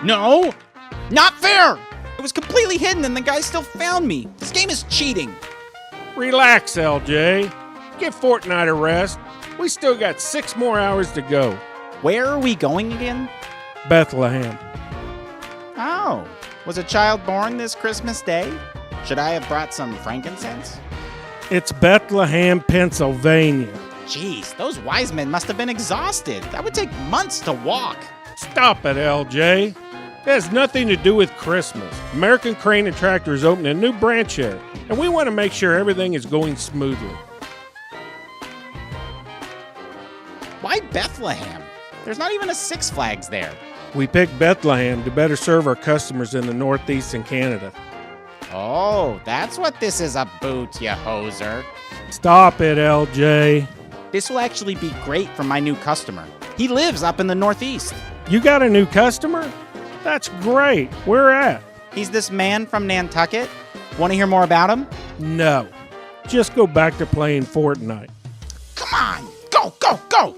No! Not fair! It was completely hidden and the guy still found me. This game is cheating. Relax, LJ. Give Fortnite a rest. We still got 6 more hours to go. Where are we going again? Bethlehem. Oh, was a child born this Christmas Day? Should I have brought some frankincense? It's Bethlehem, Pennsylvania. Jeez, those wise men must have been exhausted. That would take months to walk. Stop it, LJ. It has nothing to do with Christmas. American Crane and Tractor is opening a new branch here, and we want to make sure everything is going smoothly. Why Bethlehem? There's not even a Six Flags there. We picked Bethlehem to better serve our customers in the Northeast and Canada. Oh, that's what this is about, you hoser. Stop it, LJ. This will actually be great for my new customer. He lives up in the Northeast. You got a new customer? That's great. Where at? He's this man from Nantucket. Want to hear more about him? No. Just go back to playing Fortnite. Come on, go, go, go!